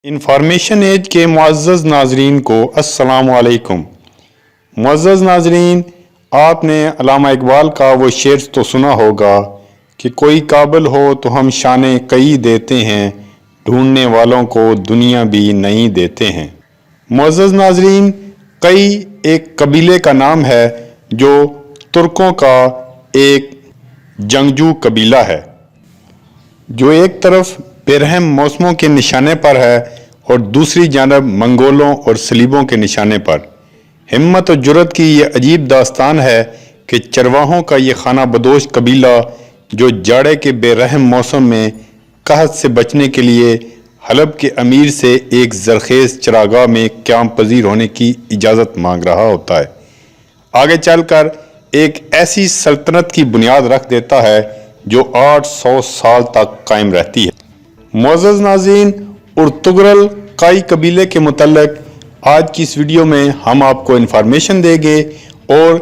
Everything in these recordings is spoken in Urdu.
انفارمیشن ایج کے معزز ناظرین کو السلام علیکم۔ معزز ناظرین، آپ نے علامہ اقبال کا وہ شعر تو سنا ہوگا کہ کوئی قابل ہو تو ہم شانے کئی دیتے ہیں، ڈھونڈنے والوں کو دنیا بھی نہیں دیتے ہیں۔ معزز ناظرین، کئی ایک قبیلے کا نام ہے جو ترکوں کا ایک جنگجو قبیلہ ہے، جو ایک طرف بے رحم موسموں کے نشانے پر ہے اور دوسری جانب منگولوں اور صلیبوں کے نشانے پر۔ ہمت و جرت کی یہ عجیب داستان ہے کہ چرواہوں کا یہ خانہ بدوش قبیلہ جو جاڑے کے بے رحم موسم میں قحط سے بچنے کے لیے حلب کے امیر سے ایک زرخیز چراگاہ میں قیام پذیر ہونے کی اجازت مانگ رہا ہوتا ہے، آگے چل کر ایک ایسی سلطنت کی بنیاد رکھ دیتا ہے جو 800 سال تک قائم رہتی ہے۔ معزز ناظرین، ارطغرل قائی قبیلے کے متعلق آج کی اس ویڈیو میں ہم آپ کو انفارمیشن دیں گے، اور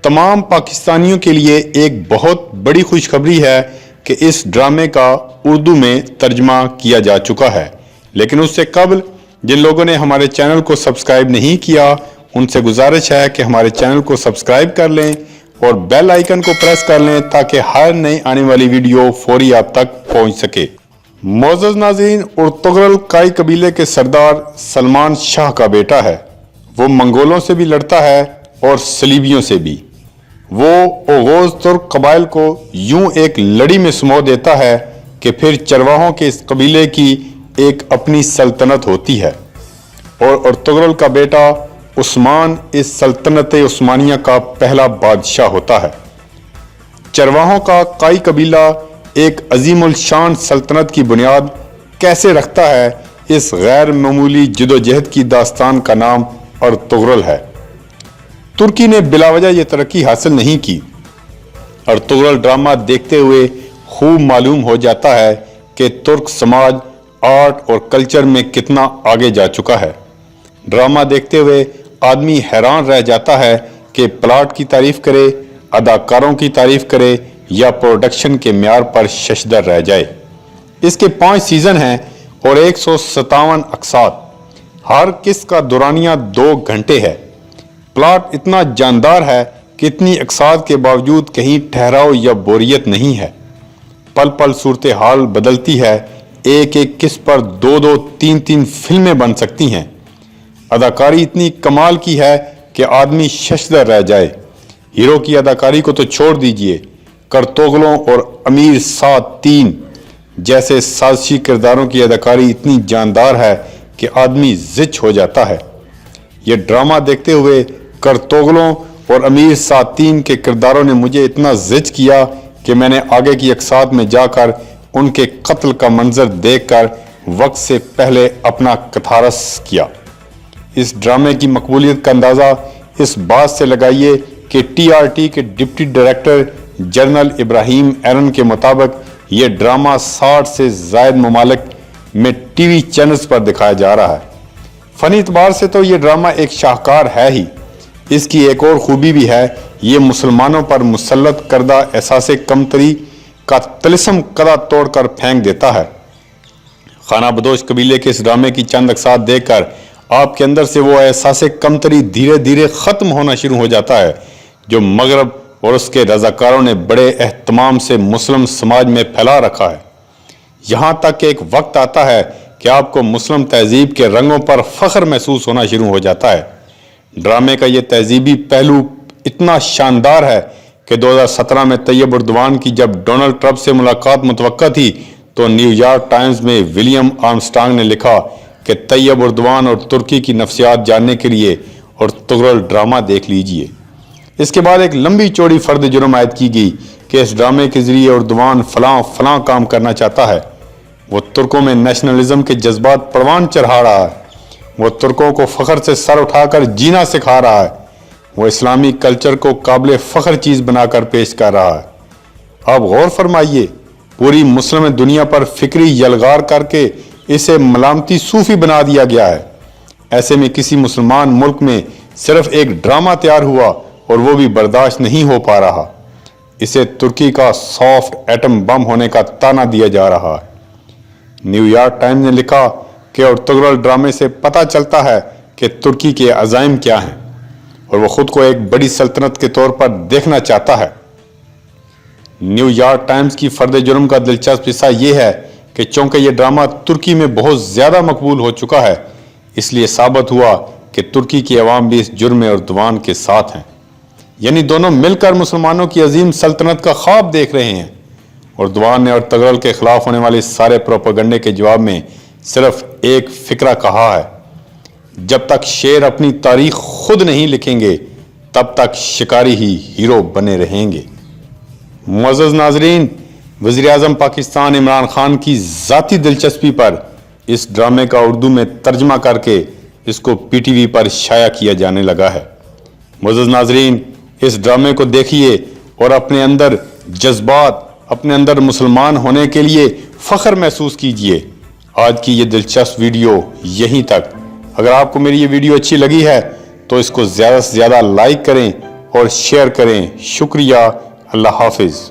تمام پاکستانیوں کے لیے ایک بہت بڑی خوشخبری ہے کہ اس ڈرامے کا اردو میں ترجمہ کیا جا چکا ہے۔ لیکن اس سے قبل جن لوگوں نے ہمارے چینل کو سبسکرائب نہیں کیا، ان سے گزارش ہے کہ ہمارے چینل کو سبسکرائب کر لیں اور بیل آئیکن کو پریس کر لیں تاکہ ہر نئی آنے والی ویڈیو فوری آپ تک پہنچ سکے۔ معزز ناظرین، ارطغرل قائی قبیلے کے سردار سلمان شاہ کا بیٹا ہے۔ وہ منگولوں سے بھی لڑتا ہے اور صلیبیوں سے بھی۔ وہ اوغوز ترک قبائل کو یوں ایک لڑی میں سمو دیتا ہے کہ پھر چرواہوں کے اس قبیلے کی ایک اپنی سلطنت ہوتی ہے، اور ارطغرل کا بیٹا عثمان اس سلطنت عثمانیہ کا پہلا بادشاہ ہوتا ہے۔ چرواہوں کا قائی قبیلہ ایک عظیم الشان سلطنت کی بنیاد کیسے رکھتا ہے، اس غیر معمولی جدوجہد کی داستان کا نام ارطغرل ہے۔ ترکی نے بلا وجہ یہ ترقی حاصل نہیں کی۔ ارطغرل ڈرامہ دیکھتے ہوئے خوب معلوم ہو جاتا ہے کہ ترک سماج آرٹ اور کلچر میں کتنا آگے جا چکا ہے۔ ڈرامہ دیکھتے ہوئے آدمی حیران رہ جاتا ہے کہ پلاٹ کی تعریف کرے، اداکاروں کی تعریف کرے یا پروڈکشن کے معیار پر ششدر رہ جائے۔ اس کے 5 سیزن ہیں اور 157 اقساط، ہر قسط کا دورانیہ 2 گھنٹے ہے۔ پلاٹ اتنا جاندار ہے کہ اتنی اقساط کے باوجود کہیں ٹھہراؤ یا بوریت نہیں ہے۔ پل پل صورتحال بدلتی ہے، ایک ایک قسط پر 2 3 فلمیں بن سکتی ہیں۔ اداکاری اتنی کمال کی ہے کہ آدمی ششدر رہ جائے۔ ہیرو کی اداکاری کو تو چھوڑ دیجئے، کرتوغلوں اور امیر سات 3 جیسے سازشی کرداروں کی اداکاری اتنی جاندار ہے کہ آدمی زچ ہو جاتا ہے۔ یہ ڈرامہ دیکھتے ہوئے کرتوغلوں اور امیر سات 3 کے کرداروں نے مجھے اتنا زچ کیا کہ میں نے آگے کی اقساط میں جا کر ان کے قتل کا منظر دیکھ کر وقت سے پہلے اپنا کتھارس کیا۔ اس ڈرامے کی مقبولیت کا اندازہ اس بات سے لگائیے کہ TRT کے ڈپٹی ڈائریکٹر جنرل ابراہیم ایرن کے مطابق یہ ڈرامہ 60 سے زائد ممالک میں ٹی وی چینلز پر دکھایا جا رہا ہے۔ فنی اعتبار سے تو یہ ڈرامہ ایک شاہکار ہے ہی۔ اس کی ایک اور خوبی بھی ہے، یہ مسلمانوں پر مسلط کردہ احساس کمتری کا طلسم قدا توڑ کر پھینک دیتا ہے۔ خانہ بدوش قبیلے کے اس ڈرامے کی چند اقساط دیکھ کر آپ کے اندر سے وہ احساس کمتری دھیرے دھیرے ختم ہونا شروع ہو جاتا ہے جو مغرب اور اس کے رضاکاروں نے بڑے اہتمام سے مسلم سماج میں پھیلا رکھا ہے۔ یہاں تک کہ ایک وقت آتا ہے کہ آپ کو مسلم تہذیب کے رنگوں پر فخر محسوس ہونا شروع ہو جاتا ہے۔ ڈرامے کا یہ تہذیبی پہلو اتنا شاندار ہے کہ 2017 میں طیب اردوان کی جب ڈونلڈ ٹرمپ سے ملاقات متوقع تھی تو نیو یارک ٹائمز میں ولیم آرمسٹرانگ نے لکھا کہ طیب اردوان اور ترکی کی نفسیات جاننے کے لیے ارطغرل ڈرامہ دیکھ لیجئے۔ اس کے بعد ایک لمبی چوڑی فرد جرم عائد کی گئی کہ اس ڈرامے کے ذریعے اردوان فلاں کام کرنا چاہتا ہے۔ وہ ترکوں میں نیشنلزم کے جذبات پروان چڑھا رہا ہے۔ وہ ترکوں کو فخر سے سر اٹھا کر جینا سکھا رہا ہے۔ وہ اسلامی کلچر کو قابل فخر چیز بنا کر پیش کر رہا ہے۔ آپ غور فرمائیے، پوری مسلم دنیا پر فکری یلغار کر کے اسے ملامتی صوفی بنا دیا گیا ہے۔ ایسے میں کسی مسلمان ملک میں صرف ایک ڈرامہ تیار ہوا اور وہ بھی برداشت نہیں ہو پا رہا۔ اسے ترکی کا سافٹ ایٹم بم ہونے کا تانا دیا جا رہا ہے۔ نیو یارک ٹائمز نے لکھا کہ ارطغرل ڈرامے سے پتہ چلتا ہے کہ ترکی کے عزائم کیا ہیں اور وہ خود کو ایک بڑی سلطنت کے طور پر دیکھنا چاہتا ہے۔ نیو یارک ٹائمز کی فرد جرم کا دلچسپ حصہ یہ ہے کہ چونکہ یہ ڈرامہ ترکی میں بہت زیادہ مقبول ہو چکا ہے، اس لیے ثابت ہوا کہ ترکی کی عوام بھی اس جرم اردوان کے ساتھ ہیں، یعنی دونوں مل کر مسلمانوں کی عظیم سلطنت کا خواب دیکھ رہے ہیں۔ اردوان نے ارطغرل کے خلاف ہونے والے سارے پروپیگنڈے کے جواب میں صرف ایک فقرہ کہا ہے: جب تک شیر اپنی تاریخ خود نہیں لکھیں گے تب تک شکاری ہی ہیرو بنے رہیں گے۔ معزز ناظرین، وزیر اعظم پاکستان عمران خان کی ذاتی دلچسپی پر اس ڈرامے کا اردو میں ترجمہ کر کے اس کو پی ٹی وی پر شائع کیا جانے لگا ہے۔ معزز ناظرین، اس ڈرامے کو دیکھیے اور اپنے اندر جذبات، اپنے اندر مسلمان ہونے کے لیے فخر محسوس کیجئے۔ آج کی یہ دلچسپ ویڈیو یہیں تک۔ اگر آپ کو میری یہ ویڈیو اچھی لگی ہے تو اس کو زیادہ سے زیادہ لائک کریں اور شیئر کریں۔ شکریہ۔ اللہ حافظ۔